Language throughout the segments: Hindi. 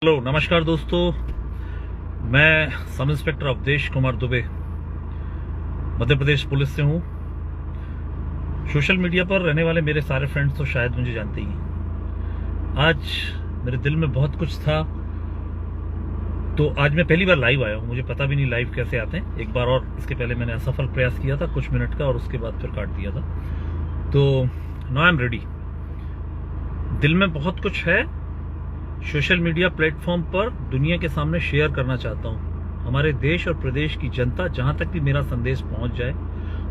हेलो नमस्कार दोस्तों, मैं sub inspector Awadhesh Kumar Dubey Madhya Pradesh police से हूँ। सोशल मीडिया पर रहने वाले मेरे सारे फ्रेंड्स तो शायद मुझे जानते ही हैं। आज मेरे दिल में बहुत कुछ था, तो आज मैं पहली बार लाइव आया हूँ। मुझे पता भी नहीं लाइव कैसे आते हैं। एक बार और इसके पहले मैंने असफल प्रयास किया था कुछ मिनट का, और उसके बाद फिर काट दिया था। तो नाउ आई एम रेडी। दिल में बहुत कुछ है, सोशल मीडिया प्लेटफॉर्म पर दुनिया के सामने शेयर करना चाहता हूं। हमारे देश और प्रदेश की जनता, जहां तक भी मेरा संदेश पहुंच जाए,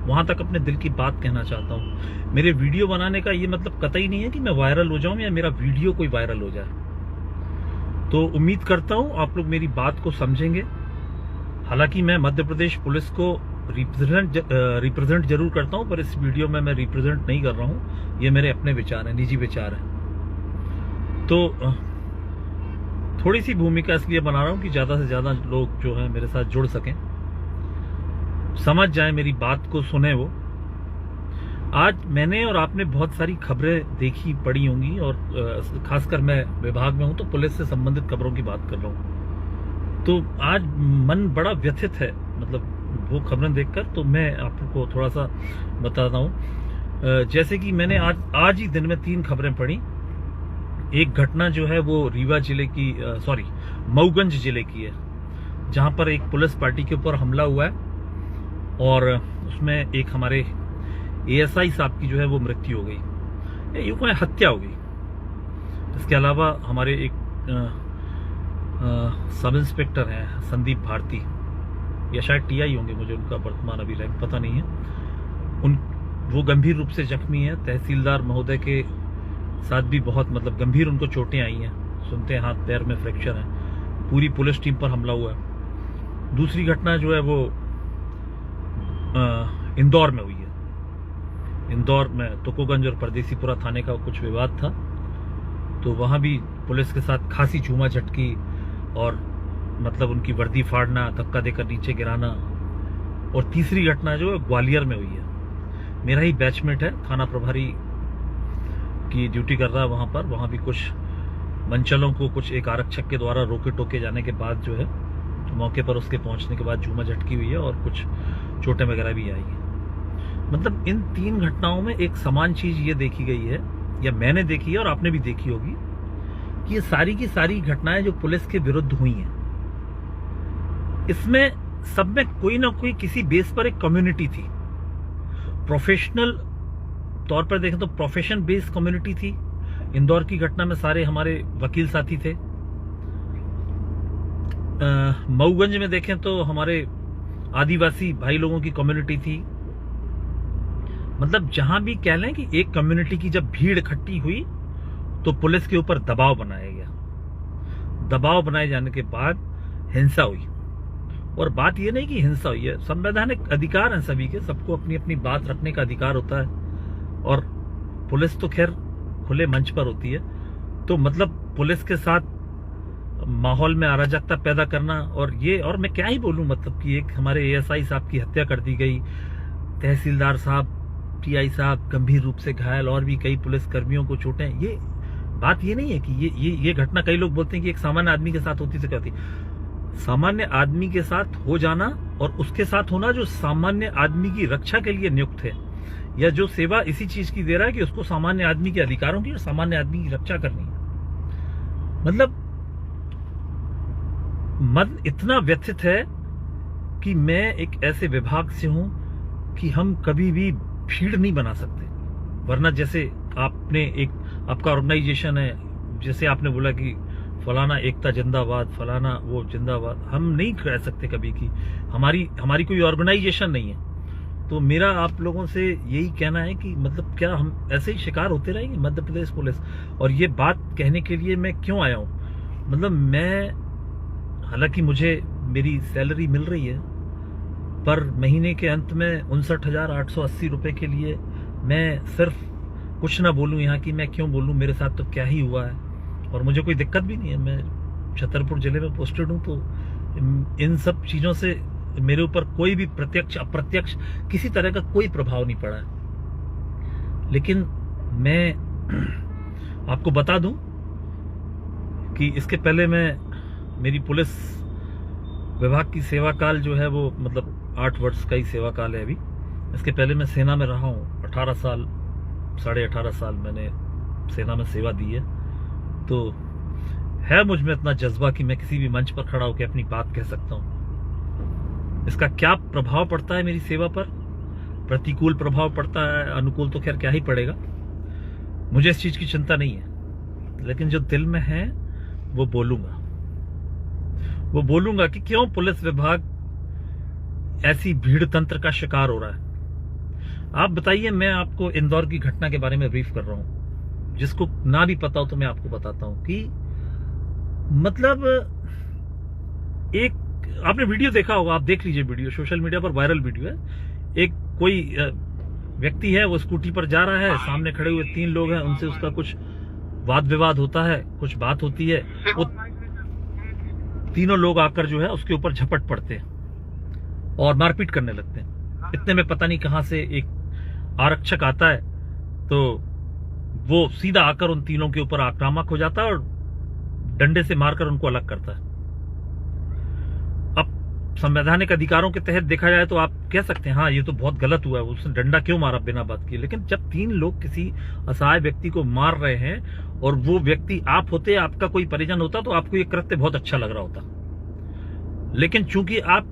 वहां तक अपने दिल की बात कहना चाहता हूं। मेरे वीडियो बनाने का ये मतलब कतई नहीं है कि मैं वायरल हो जाऊं या मेरा वीडियो कोई वायरल हो जाए। तो उम्मीद करता हूं आप लोग मेरी बात को समझेंगे। हालांकि मैं मध्य प्रदेश पुलिस को रिप्रेजेंट जरूर करता हूं, पर इस वीडियो में मैं रिप्रेजेंट नहीं कर रहा हूं। ये मेरे अपने विचार हैं, निजी विचार हैं। तो थोड़ी सी भूमिका इसलिए बना रहा हूं कि ज्यादा से ज्यादा लोग जो है मेरे साथ जुड़ सकें, समझ जाएं, मेरी बात को सुने वो। आज मैंने और आपने बहुत सारी खबरें देखी पढ़ी होंगी, और खासकर मैं विभाग में हूं तो पुलिस से संबंधित खबरों की बात कर रहा हूं। तो आज मन बड़ा व्यथित है, मतलब वो खबरें देखकर। तो मैं आपको थोड़ा सा बताता हूं। जैसे कि मैंने आज ही दिन में 3 खबरें पढ़ी। एक घटना जो है वो रीवा जिले की मऊगंज जिले की है, जहां पर एक पुलिस पार्टी के ऊपर हमला हुआ है, और उसमें एक हमारे एएसआई साहब की जो है वो मृत्यु हो गई, यूं कहें हत्या हो गई। इसके अलावा हमारे एक सब इंस्पेक्टर हैं संदीप भारती, या शायद टीआई होंगे, मुझे उनका वर्तमान अभी रैंक पता नहीं है। वो गंभीर रूप से जख्मी है। तहसीलदार महोदय के साथ भी बहुत गंभीर उनको चोटें आई हैं, सुनते हैं हाथ पैर में फ्रैक्चर है। पूरी पुलिस टीम पर हमला हुआ है। दूसरी घटना जो है वो इंदौर में हुई है। इंदौर में तुकोगंज और परदेसीपुरा थाने का कुछ विवाद था, तो वहां भी पुलिस के साथ खासी झूमा झटकी, और उनकी वर्दी फाड़ना, धक्का देकर नीचे गिराना। और तीसरी घटना जो है ग्वालियर में हुई है। मेरा ही बैचमेट है, थाना प्रभारी की ड्यूटी कर रहा है वहां भी कुछ मंचलों को कुछ एक आरक्षक के द्वारा रोके टोके जाने के बाद जो है मौके पर उसके पहुंचने के बाद झूमा झटकी हुई है, और कुछ चोटें वगैरह भी आई हैं। इन 3 घटनाओं में एक समान चीज ये देखी गई है, या मैंने देखी है और आपने भी देखी होगी, कि ये सारी की सारी घटनाएं जो पुलिस के विरुद्ध हुई हैं, इसमें सब में कोई ना कोई किसी बेस पर एक कम्युनिटी थी। प्रोफेशनल तौर पर देखें तो प्रोफेशन बेस्ड कम्युनिटी थी। इंदौर की घटना में सारे हमारे वकील साथी थे। मऊगंज में देखें तो हमारे आदिवासी भाई लोगों की कम्युनिटी थी। जहां भी कह लें कि एक कम्युनिटी की जब भीड़ इकट्ठी हुई तो पुलिस के ऊपर दबाव बनाया गया। दबाव बनाए जाने के बाद हिंसा हुई। और बात यह नहीं कि हिंसा हुई है, संवैधानिक अधिकार है सभी के, सबको अपनी अपनी बात रखने का अधिकार होता है, और पुलिस तो खैर खुले मंच पर होती है। तो पुलिस के साथ माहौल में अराजकता पैदा करना, और मैं क्या ही बोलूं, कि एक हमारे एएसआई साहब की हत्या कर दी गई, तहसीलदार साहब, टीआई साहब गंभीर रूप से घायल, और भी कई पुलिस कर्मियों को चोटें। ये बात ये नहीं है कि ये घटना, कई लोग बोलते हैं कि एक सामान्य आदमी के साथ होती तो क्या होती। सामान्य आदमी के साथ हो जाना, और उसके साथ होना जो सामान्य आदमी की रक्षा के लिए नियुक्त है, या जो सेवा इसी चीज की दे रहा है कि उसको सामान्य आदमी के अधिकारों की और सामान्य आदमी की रक्षा करनी है। मन इतना व्यथित है कि मैं एक ऐसे विभाग से हूं कि हम कभी भी भीड़ नहीं बना सकते। वरना जैसे आपका ऑर्गेनाइजेशन है, जैसे आपने बोला कि फलाना एकता जिंदाबाद, फलाना वो जिंदाबाद, हम नहीं कह सकते कभी कि हमारी कोई ऑर्गेनाइजेशन नहीं है। तो मेरा आप लोगों से यही कहना है कि क्या हम ऐसे ही शिकार होते रहेंगे मध्य प्रदेश पुलिस। और ये बात कहने के लिए मैं क्यों आया हूं, मैं हालांकि मुझे मेरी सैलरी मिल रही है, पर महीने के अंत में 59,880 रुपए के लिए मैं सिर्फ कुछ ना बोलूं यहाँ की, मैं क्यों बोलूं, मेरे साथ तो क्या ही हुआ है। और मुझे कोई दिक्कत भी नहीं है, मैं छतरपुर जिले में पोस्टेड हूं, तो इन सब चीजों से मेरे ऊपर कोई भी प्रत्यक्ष अप्रत्यक्ष किसी तरह का कोई प्रभाव नहीं पड़ा है। लेकिन मैं आपको बता दूं कि इसके पहले मेरी पुलिस विभाग की सेवा काल जो है वो मतलब 8 वर्ष का ही सेवा काल है अभी। इसके पहले मैं सेना में रहा हूँ 18 साल, 18.5 साल मैंने सेना में सेवा दी है। तो है मुझ में इतना जज्बा कि मैं किसी भी मंच पर खड़ा होकर अपनी बात कह सकता हूँ। इसका क्या प्रभाव पड़ता है मेरी सेवा पर, प्रतिकूल प्रभाव पड़ता है, अनुकूल तो खैर क्या ही पड़ेगा, मुझे इस चीज की चिंता नहीं है। लेकिन जो दिल में है वो बोलूंगा कि क्यों पुलिस विभाग ऐसी भीड़ तंत्र का शिकार हो रहा है। आप बताइए, मैं आपको इंदौर की घटना के बारे में ब्रीफ कर रहा हूं, जिसको ना भी पता हो तो मैं आपको बताता हूं कि मतलब एक आपने वीडियो देखा होगा, आप देख लीजिए वीडियो, सोशल मीडिया पर वायरल वीडियो है। एक कोई व्यक्ति है, वो स्कूटी पर जा रहा है, सामने खड़े हुए 3 लोग हैं, उनसे उसका कुछ वाद विवाद होता है, कुछ बात होती है, वो तीनों लोग आकर जो है उसके ऊपर झपट पड़ते हैं और मारपीट करने लगते हैं। इतने में पता नहीं कहां से एक आरक्षक आता है, तो वो सीधा आकर उन तीनों के ऊपर आक्रामक हो जाता है और डंडे से मारकर उनको अलग करता है। अब संवैधानिक अधिकारों के तहत देखा जाए तो आप कह सकते हैं हाँ ये तो बहुत गलत हुआ है, उसने डंडा क्यों मारा बिना बात किए। लेकिन जब 3 लोग किसी असहाय व्यक्ति को मार रहे हैं और वो व्यक्ति आप होते, आपका कोई परिजन होता, तो आपको ये कृत्य बहुत अच्छा लग रहा होता। लेकिन चूंकि आप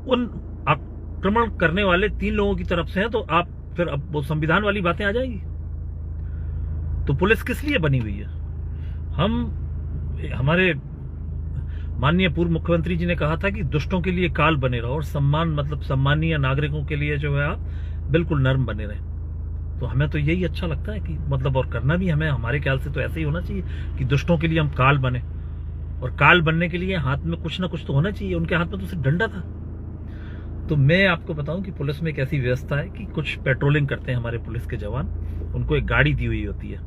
उन आक्रमण करने वाले 3 लोगों की तरफ से हैं, तो आप फिर अब वो संविधान वाली बातें आ जाएगी। तो पुलिस किस लिए बनी हुई है? हमारे माननीय पूर्व मुख्यमंत्री जी ने कहा था कि दुष्टों के लिए काल बने रहो और सम्मानीय नागरिकों के लिए जो है आप बिल्कुल नर्म बने रहे। तो हमें तो यही अच्छा लगता है कि मतलब, और करना भी हमें, हमारे ख्याल से तो ऐसे ही होना चाहिए कि दुष्टों के लिए हम काल बने, और काल बनने के लिए हाथ में कुछ ना कुछ तो होना चाहिए। उनके हाथ में तो सिर्फ डंडा था। तो मैं आपको बताऊं कि पुलिस में एक ऐसी व्यवस्था है कि कुछ पेट्रोलिंग करते हैं हमारे पुलिस के जवान, उनको एक गाड़ी दी हुई होती है,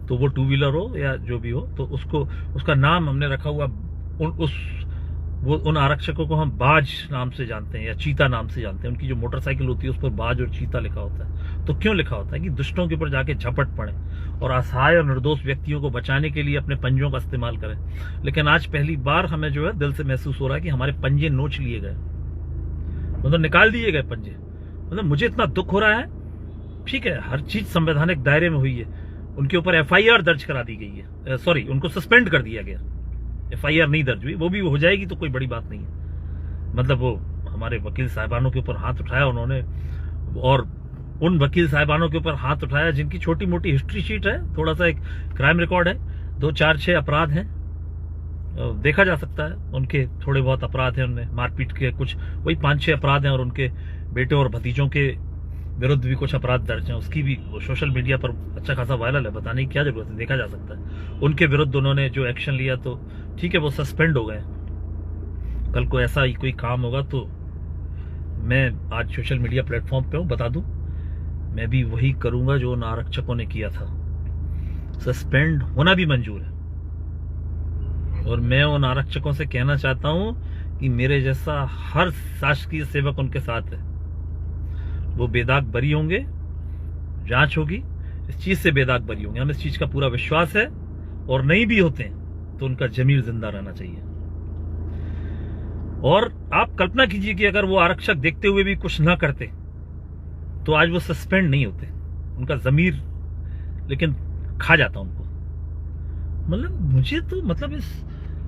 तो वो 2 व्हीलर हो या जो भी हो, तो उसका नाम हमने रखा हुआ, उन आरक्षकों को हम बाज नाम से जानते हैं या चीता नाम से जानते हैं। उनकी जो मोटरसाइकिल होती है उस पर बाज और चीता लिखा होता है। तो क्यों लिखा होता है? कि दुष्टों के ऊपर जाके झपट पड़े और असहाय और निर्दोष व्यक्तियों को बचाने के लिए अपने पंजों का इस्तेमाल करें। लेकिन आज पहली बार हमें जो है दिल से महसूस हो रहा है कि हमारे पंजे नोच लिए गए, मतलब निकाल दिए गए पंजे। मतलब मुझे इतना दुख हो रहा है। ठीक है, हर चीज संवैधानिक दायरे में हुई है, उनके ऊपर FIR दर्ज करा दी गई है, सॉरी उनको सस्पेंड कर दिया गया, FIR नहीं दर्ज हुई, वो भी हो जाएगी तो कोई बड़ी बात नहीं है। मतलब वो हमारे वकील साहिबानों के ऊपर हाथ उठाया उन्होंने, और उन वकील साहिबानों के ऊपर हाथ उठाया जिनकी छोटी मोटी हिस्ट्री शीट है, थोड़ा सा एक क्राइम रिकॉर्ड है, 2, 4, 6 अपराध हैं, देखा जा सकता है। उनके थोड़े बहुत अपराध हैं, उनमें मारपीट के कुछ वही 5-6 अपराध हैं, और उनके बेटे और भतीजों के विरुद्ध भी कुछ अपराध दर्ज हैं। उसकी भी सोशल मीडिया पर अच्छा खासा वायरल है, बताने की क्या जरूरत है, देखा जा सकता है। उनके विरुद्ध उन्होंने जो एक्शन लिया, तो ठीक है वो सस्पेंड हो गए। कल को ऐसा ही कोई काम होगा तो मैं आज सोशल मीडिया प्लेटफॉर्म पे हूँ, बता दूं, मैं भी वही करूंगा जो उन आरक्षकों ने किया था। सस्पेंड होना भी मंजूर है, और मैं उन आरक्षकों से कहना चाहता हूं कि मेरे जैसा हर शासकीय सेवक उनके साथ है। वो बेदाग बरी होंगे, जांच होगी, इस चीज से बेदाग बरी होंगे, हमें इस चीज का पूरा विश्वास है। और नहीं भी होते हैं तो उनका जमीर जिंदा रहना चाहिए। और आप कल्पना कीजिए कि अगर वो आरक्षक देखते हुए भी कुछ ना करते तो आज वो सस्पेंड नहीं होते, उनका जमीर लेकिन खा जाता उनको। मतलब मुझे तो मतलब इस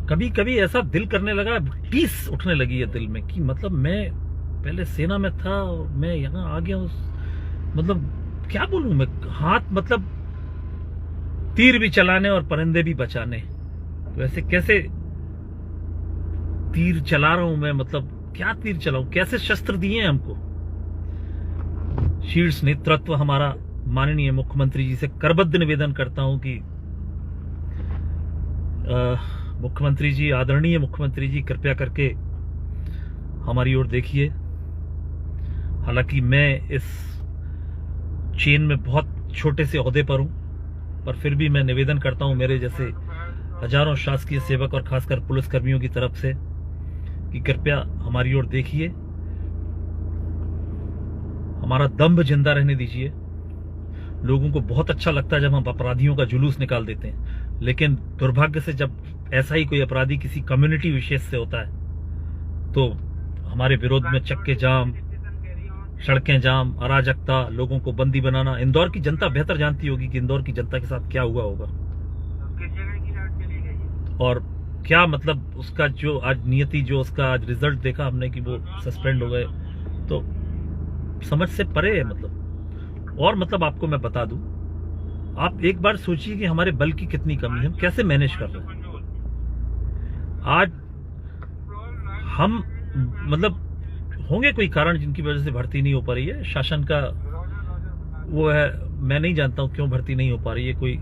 कभी कभी ऐसा दिल करने लगा, पीस उठने लगी है दिल में कि मतलब मैं पहले सेना में था और मैं यहाँ आ गया मतलब क्या बोलूं मैं, हाथ मतलब तीर भी चलाने और परिंदे भी बचाने, तो ऐसे कैसे तीर चला रहा हूं मैं, मतलब क्या तीर चलाऊं, कैसे शस्त्र दिए हैं हमको। शीर्ष नेतृत्व हमारा माननीय मुख्यमंत्री जी से करबद्ध निवेदन करता हूं कि मुख्यमंत्री जी, आदरणीय मुख्यमंत्री जी, कृपया करके हमारी ओर देखिए। हालांकि मैं इस चेन में बहुत छोटे से ओहदे पर हूं, पर फिर भी मैं निवेदन करता हूं मेरे जैसे हजारों शासकीय सेवक और खासकर पुलिस कर्मियों की तरफ से कि कृपया हमारी ओर देखिए, हमारा दम्भ जिंदा रहने दीजिए। लोगों को बहुत अच्छा लगता है जब हम अपराधियों का जुलूस निकाल देते हैं, लेकिन दुर्भाग्य से जब ऐसा ही कोई अपराधी किसी कम्युनिटी विशेष से होता है तो हमारे विरोध में चक्के जाम, सड़कें जाम, अराजकता, लोगों को बंदी बनाना। इंदौर की जनता बेहतर जानती होगी कि इंदौर की जनता के साथ क्या हुआ होगा और क्या मतलब उसका जो आज नियति, जो उसका आज रिजल्ट देखा हमने कि वो सस्पेंड हो गए, तो समझ से परे है मतलब। और मतलब आपको मैं बता दूं, आप एक बार सोचिए कि हमारे बल की कितनी कमी है, हम कैसे मैनेज कर रहे हैं। आज हम मतलब होंगे कोई कारण जिनकी वजह से भर्ती नहीं हो पा रही है, शासन का वो है, मैं नहीं जानता हूं क्यों भर्ती नहीं हो पा रही है कोई।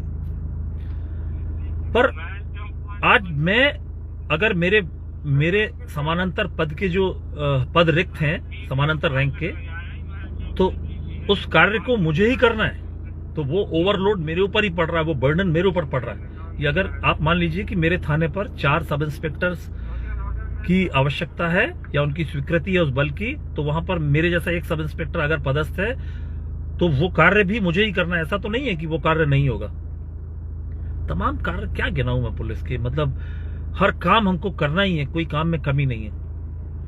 पर आज मैं अगर मेरे समानांतर पद के जो पद रिक्त हैं समानांतर रैंक के, तो उस कार्य को मुझे ही करना है, तो वो ओवरलोड मेरे ऊपर ही पड़ रहा है, वो बर्डन मेरे ऊपर पड़ रहा है। ये अगर आप मान लीजिए कि मेरे थाने पर 4 सब इंस्पेक्टर्स की आवश्यकता है या उनकी स्वीकृति है उस बल की, तो वहां पर मेरे जैसा एक सब इंस्पेक्टर अगर पदस्थ है तो वो कार्य भी मुझे ही करना है। ऐसा तो नहीं है कि वो कार्य नहीं होगा। तमाम कार्य क्या गिनाऊं मैं पुलिस के, मतलब हर काम हमको करना ही है, कोई काम में कमी नहीं है।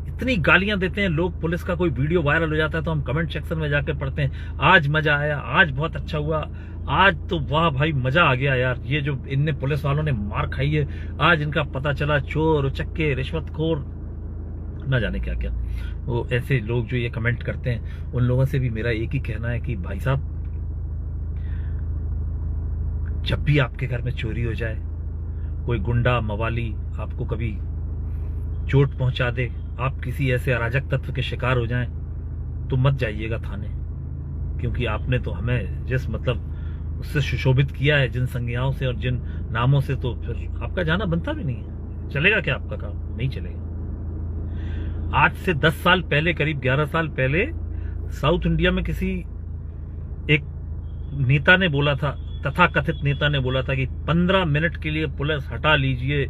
इतनी गालियां देते हैं लोग, पुलिस का कोई वीडियो वायरल हो जाता है तो हम कमेंट सेक्शन में जाकर पढ़ते हैं, आज मजा आया, आज बहुत अच्छा हुआ, आज तो वाह भाई मजा आ गया यार, ये जो इनने पुलिस वालों ने मार खाई है, आज इनका पता चला, चोर उचक्के रिश्वतखोर ना जाने क्या क्या। वो ऐसे लोग जो ये कमेंट करते हैं, उन लोगों से भी मेरा एक ही कहना है कि भाई साहब, जब भी आपके घर में चोरी हो जाए, कोई गुंडा मवाली आपको कभी चोट पहुंचा दे, आप किसी ऐसे अराजक तत्व के शिकार हो जाएं, तो मत जाइएगा थाने, क्योंकि आपने तो हमें जिस मतलब उससे सुशोभित किया है, जिन संज्ञाओं से और जिन नामों से, तो फिर आपका जाना बनता भी नहीं है। चलेगा क्या आपका काम? नहीं चलेगा। आज से 10 साल पहले, करीब 11 साल पहले, साउथ इंडिया में किसी एक नेता ने बोला था, तथाकथित नेता ने बोला था कि 15 मिनट के लिए पुलिस हटा लीजिए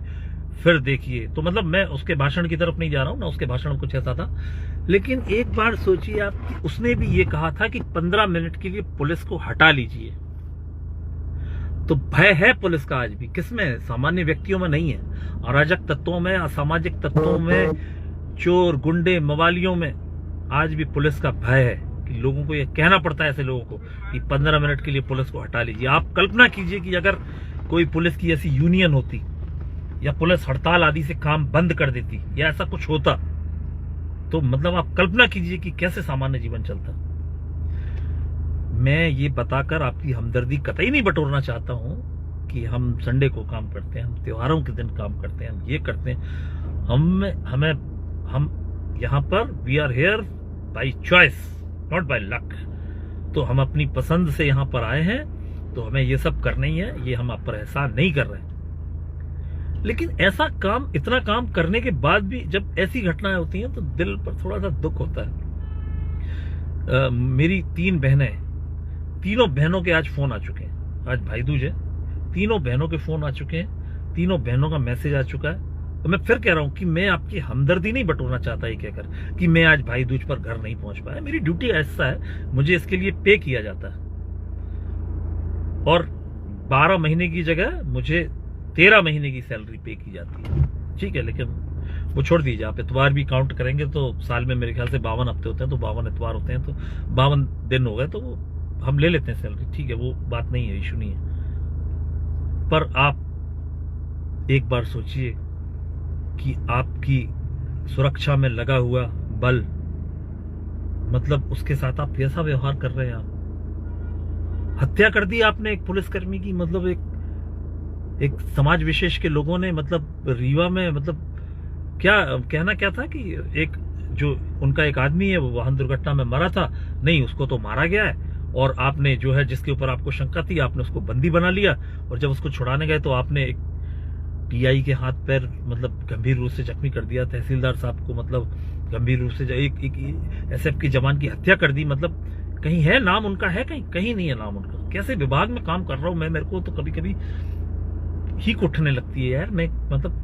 फिर देखिए। तो मतलब मैं उसके भाषण की तरफ नहीं जा रहा हूं ना, उसके भाषण में कुछ ऐसा था, लेकिन एक बार सोचिए आप कि उसने भी ये कहा था कि 15 मिनट के लिए पुलिस को हटा लीजिए। तो भय है पुलिस का आज भी, किसमें? सामान्य व्यक्तियों में नहीं है, अराजक तत्वों में, असामाजिक तत्वों में, चोर गुंडे मवालियों में आज भी पुलिस का भय है कि लोगों को ये कहना पड़ता है ऐसे लोगों को कि 15 मिनट के लिए पुलिस को हटा लीजिए। आप कल्पना कीजिए कि अगर कोई पुलिस की ऐसी यूनियन होती या पुलिस हड़ताल आदि से काम बंद कर देती या ऐसा कुछ होता, तो मतलब आप कल्पना कीजिए कि कैसे सामान्य जीवन चलता। मैं ये बताकर आपकी हमदर्दी कतई नहीं बटोरना चाहता हूं कि हम संडे को काम करते हैं, हम त्योहारों के दिन काम करते हैं, हम ये करते हैं। हम यहाँ पर we are here by choice, not by luck. तो हम अपनी पसंद से यहाँ पर आए हैं, तो हमें ये सब करना ही है, ये हम आप पर एहसान नहीं कर रहे हैं। लेकिन ऐसा काम, इतना काम करने के बाद भी जब ऐसी घटनाएं होती हैं तो दिल पर थोड़ा सा दुख होता है। मेरी 3 बहनें, तीनों बहनों के आज फोन आ चुके हैं, आज भाई दूज है, तीनों बहनों के फोन आ चुके हैं, तीनों बहनों का मैसेज आ चुका है। तो मैं फिर कह रहा हूं कि मैं आपकी हमदर्दी नहीं बटोरना चाहता ये कहकर कि मैं आज भाई दूज पर घर नहीं पहुंच पाया। मेरी ड्यूटी ऐसा है, मुझे इसके लिए पे किया जाता है, और 12 महीने की जगह मुझे 13 महीने की सैलरी पे की जाती है। ठीक है, लेकिन वो छोड़ दीजिए, आप इतवार भी काउंट करेंगे तो साल में मेरे ख्याल से 52 हफ्ते होते हैं, तो 52 इतवार होते हैं, तो 52 दिन हो गए, तो हम ले लेते हैं सैलरी। ठीक है, वो बात नहीं है, इशू नहीं है। पर आप एक बार सोचिए कि आपकी सुरक्षा में लगा हुआ बल, मतलब उसके साथ आप कैसा व्यवहार कर रहे हैं। आप हत्या कर दी आपने एक पुलिसकर्मी की, मतलब एक समाज विशेष के लोगों ने, मतलब रीवा में, मतलब क्या कहना क्या था कि एक जो उनका एक आदमी है वो वाहन दुर्घटना में मरा था, नहीं उसको तो मारा गया है, और आपने जो है जिसके ऊपर आपको शंका थी आपने उसको बंदी बना लिया, और जब उसको छुड़ाने गए तो आपने एक टीआई के हाथ पैर मतलब गंभीर रूप से जख्मी कर दिया, तहसीलदार साहब को मतलब गंभीर रूप से एक एसएफ की जवान की हत्या कर दी। मतलब कहीं है नाम उनका, है कहीं नहीं है नाम उनका। कैसे विभाग में काम कर रहा हूं मैं, मेरे को तो कभी कभी ही उठने लगती है यार। मैं मतलब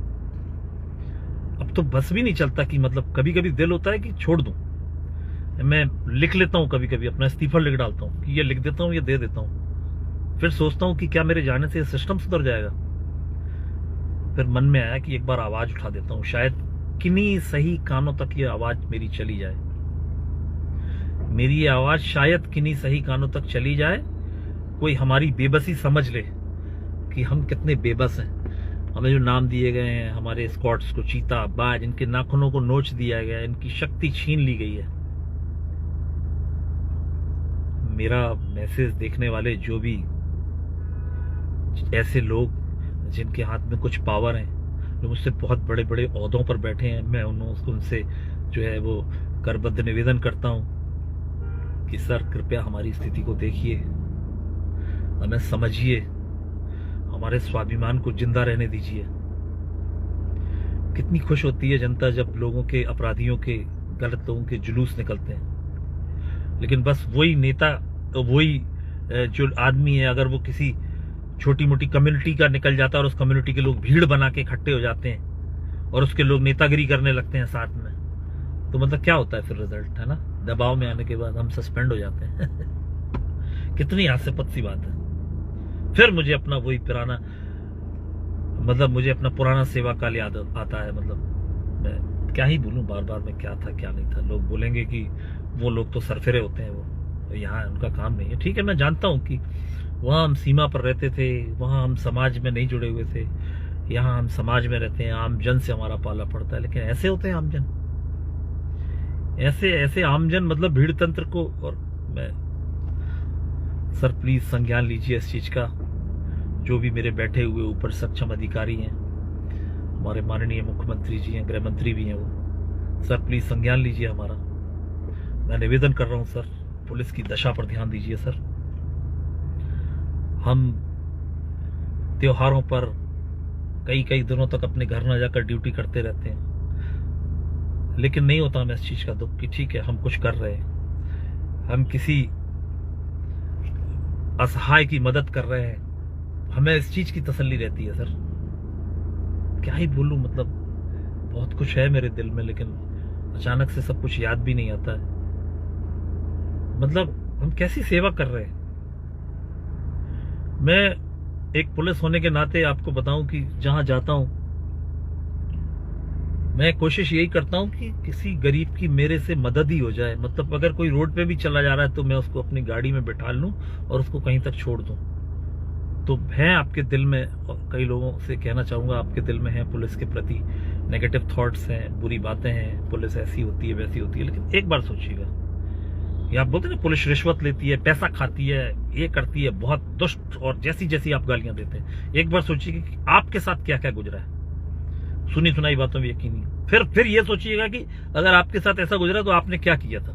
अब तो बस भी नहीं चलता कि मतलब कभी कभी दिल होता है कि छोड़ दूं। मैं लिख लेता हूं, कभी कभी अपना इस्तीफा लिख डालता हूं कि ये लिख देता हूं, ये दे देता हूं। फिर सोचता हूं कि क्या मेरे जाने से सिस्टम सुधर जाएगा। फिर मन में आया कि एक बार आवाज उठा देता हूं, शायद किन्हीं सही कानों तक ये आवाज मेरी चली जाए। मेरी ये आवाज शायद किन्हीं सही कानों तक चली जाए, कोई हमारी बेबसी समझ ले कि हम कितने बेबस हैं। हमें जो नाम दिए गए हैं, हमारे स्क्वाड्स को चीता, बाज, इनके नाखूनों को नोच दिया गया, इनकी शक्ति छीन ली गई है। मेरा मैसेज देखने वाले जो भी ऐसे लोग जिनके हाथ में कुछ पावर है, जो मुझसे बहुत बड़े बड़े ओहदों पर बैठे हैं, मैं उनसे जो है वो करबद्ध निवेदन करता हूं कि सर कृपया हमारी स्थिति को देखिए, हमें समझिए, हमारे स्वाभिमान को जिंदा रहने दीजिए। कितनी खुश होती है जनता जब लोगों के, अपराधियों के, गलत लोगों के जुलूस निकलते हैं। लेकिन बस वही नेता, वही जो आदमी है, अगर वो किसी छोटी मोटी कम्युनिटी का निकल जाता है और उस कम्युनिटी के लोग भीड़ बना के इकट्ठे हो जाते हैं और उसके लोग नेतागिरी करने लगते हैं साथ में, तो मतलब क्या होता है फिर रिजल्ट, है ना? दबाव में आने के बाद हम सस्पेंड हो जाते हैं। कितनी हास्यास्पद सी बात है। फिर मुझे अपना वही पुराना, मतलब मुझे अपना पुराना सेवा काल याद आता है। मतलब मैं क्या ही बोलूं, बार बार मैं क्या था क्या नहीं था। लोग बोलेंगे कि वो लोग तो सरफिरे होते हैं, वो यहाँ उनका काम नहीं है। ठीक है, मैं जानता हूँ कि वहाँ हम सीमा पर रहते थे, वहाँ हम समाज में नहीं जुड़े हुए थे, यहाँ हम समाज में रहते हैं, आम जन से हमारा पाला पड़ता है। लेकिन ऐसे होते हैं आमजन, ऐसे आमजन, मतलब भीड़ तंत्र को। और मैं सर प्लीज संज्ञान लीजिए इस चीज का। जो भी मेरे बैठे हुए ऊपर सक्षम अधिकारी हैं, हमारे माननीय मुख्यमंत्री जी हैं, गृह मंत्री भी हैं वो, सर प्लीज संज्ञान लीजिए हमारा। मैं निवेदन कर रहा हूं सर, पुलिस की दशा पर ध्यान दीजिए सर। हम त्योहारों पर कई दिनों तक अपने घर न जाकर ड्यूटी करते रहते हैं, लेकिन नहीं होता हमें इस चीज का दुख कि ठीक है हम कुछ कर रहे हैं, हम किसी असहाय की मदद कर रहे हैं। हमें इस चीज की तसल्ली रहती है सर। क्या ही बोलूं, मतलब बहुत कुछ है मेरे दिल में, लेकिन अचानक से सब कुछ याद भी नहीं आता है। मतलब हम कैसी सेवा कर रहे हैं। मैं एक पुलिस होने के नाते आपको बताऊं कि जहां जाता हूं मैं कोशिश यही करता हूं कि किसी गरीब की मेरे से मदद ही हो जाए। मतलब अगर कोई रोड पे भी चला जा रहा है तो मैं उसको अपनी गाड़ी में बिठा लूं और उसको कहीं तक छोड़ दूं। तो है आपके दिल में, और कई लोगों से कहना चाहूंगा, आपके दिल में है पुलिस के प्रति नेगेटिव थॉट्स हैं, बुरी बातें हैं, पुलिस ऐसी होती है वैसी होती है। लेकिन एक बार सोचिएगा, ये आप बोलते हैं ना पुलिस रिश्वत लेती है, पैसा खाती है, ये करती है, बहुत दुष्ट, और जैसी जैसी आप गालियां देते हैं। एक बार सोचिए कि आपके साथ क्या क्या गुजरा है। सुनी सुनाई बातों में यकीन नहीं। फिर ये सोचिएगा कि अगर आपके साथ ऐसा गुजरा तो आपने क्या किया था,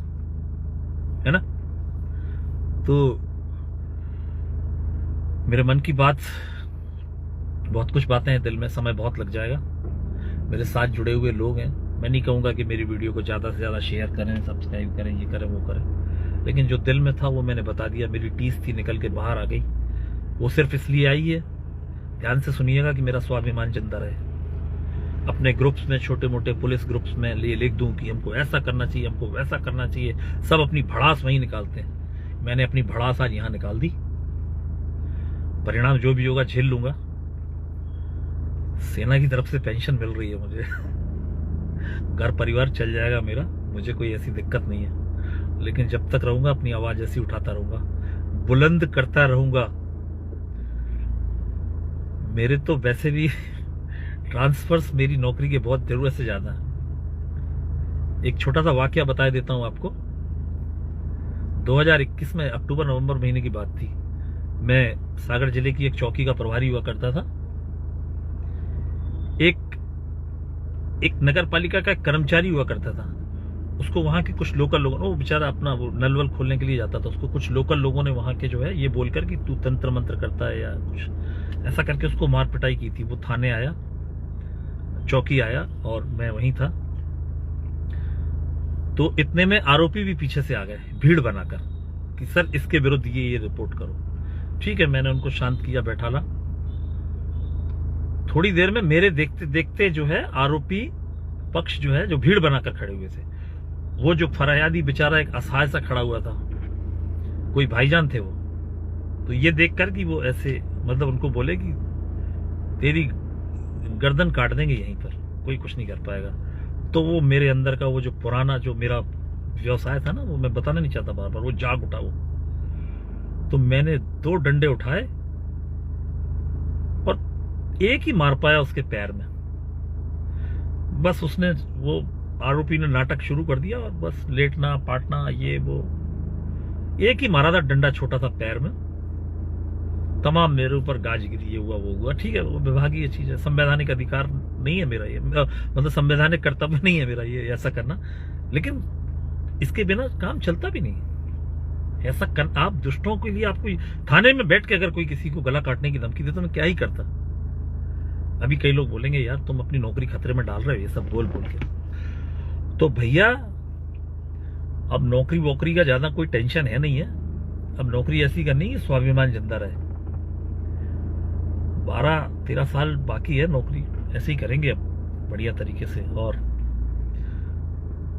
है ना? तो मेरे मन की बात, बहुत कुछ बातें हैं दिल में, समय बहुत लग जाएगा। मेरे साथ जुड़े हुए लोग हैं, मैं नहीं कहूंगा कि मेरी वीडियो को ज्यादा से ज्यादा शेयर करें, सब्सक्राइब करें, ये करें वो करें, लेकिन जो दिल में था वो मैंने बता दिया। मेरी टीस थी, निकल के बाहर आ गई। वो सिर्फ इसलिए आई है, ध्यान से सुनिएगा, कि मेरा स्वाभिमान जिंदा रहे। अपने ग्रुप्स में, छोटे मोटे पुलिस ग्रुप्स में लिख दूं कि हमको ऐसा करना चाहिए, हमको वैसा करना चाहिए। सब अपनी भड़ास वहीं निकालते हैं। मैंने अपनी भड़ास आज यहां निकाल दी। परिणाम जो भी होगा झेल लूंगा। सेना की तरफ से पेंशन मिल रही है मुझे। घर परिवार चल जाएगा मेरा, मुझे कोई ऐसी दिक्कत नहीं है। लेकिन जब तक रहूंगा अपनी आवाज ऐसी उठाता रहूंगा, बुलंद करता रहूंगा। मेरे तो वैसे भी ट्रांसफर्स मेरी नौकरी के बहुत जरूरत से ज्यादा है। एक छोटा सा वाकया बता देता हूं आपको। 2021 में अक्टूबर नवंबर महीने की बात थी। मैं सागर जिले की एक चौकी का प्रभारी हुआ करता था। एक नगर पालिका का कर्मचारी हुआ करता था। उसको वहां के कुछ लोकल लोगों, वो बेचारा अपना वो नल वल खोलने के लिए जाता था, उसको कुछ लोकल लोगों ने वहां के जो है ये बोलकर कि तू तंत्र मंत्र करता है या कुछ ऐसा करके उसको मार पिटाई की थी। वो थाने आया, चौकी आया, और मैं वहीं था। तो इतने में आरोपी भी पीछे से आ गए भीड़ बनाकर कि सर इसके विरुद्ध ये रिपोर्ट करो। ठीक है, मैंने उनको शांत किया, बैठाला। थोड़ी देर में मेरे देखते देखते जो है आरोपी पक्ष जो है, जो भीड़ बनाकर खड़े हुए थे, वो जो फरियादी बेचारा एक असहाय सा खड़ा हुआ था, कोई भाईजान थे वो, तो ये देखकर कि वो ऐसे, मतलब उनको बोले कि तेरी गर्दन काट देंगे यहीं पर, कोई कुछ नहीं कर पाएगा। तो वो मेरे अंदर का वो जो पुराना जो मेरा व्यवसाय था ना, वो मैं बताना नहीं चाहता बार बार, वो जाग उठा वो। तो मैंने 2 डंडे उठाए और एक ही मार पाया उसके पैर में। बस उसने, वो आरोपी ने नाटक शुरू कर दिया और बस लेटना पाटना ये वो, एक ही मारा था डंडा छोटा सा पैर में, तमाम मेरे ऊपर गाज गिरी, ये हुआ वो हुआ। ठीक है, वो विभागीय चीज है, संवैधानिक अधिकार नहीं है मेरा ये, मतलब संवैधानिक कर्तव्य नहीं है मेरा ये ऐसा करना, लेकिन इसके बिना काम चलता भी नहीं। ऐसा कर, आप दुष्टों के लिए आपको थाने में बैठ के अगर कोई किसी को गला काटने की धमकी दे तो मैं क्या ही करता। अभी कई लोग बोलेंगे यार तुम अपनी नौकरी खतरे में डाल रहे हो ये सब बोल बोल के। तो भैया अब नौकरी वोकरी का ज्यादा कोई टेंशन है नहीं है, अब नौकरी ऐसी करनी है स्वाभिमान जिंदा रहे। 12-13 साल बाकी है नौकरी, ऐसे ही करेंगे अब बढ़िया तरीके से। और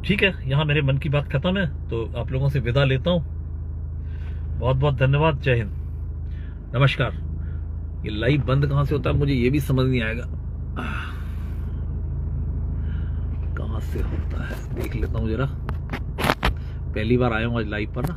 ठीक है, यहां मेरे मन की बात खत्म है, तो आप लोगों से विदा लेता हूं। बहुत बहुत धन्यवाद, जय हिंद, नमस्कार। ये लाइव बंद कहां से होता है मुझे ये भी समझ नहीं आएगा, कहां से होता है देख लेता हूं जरा, पहली बार आया हूं आज लाइव पर ना।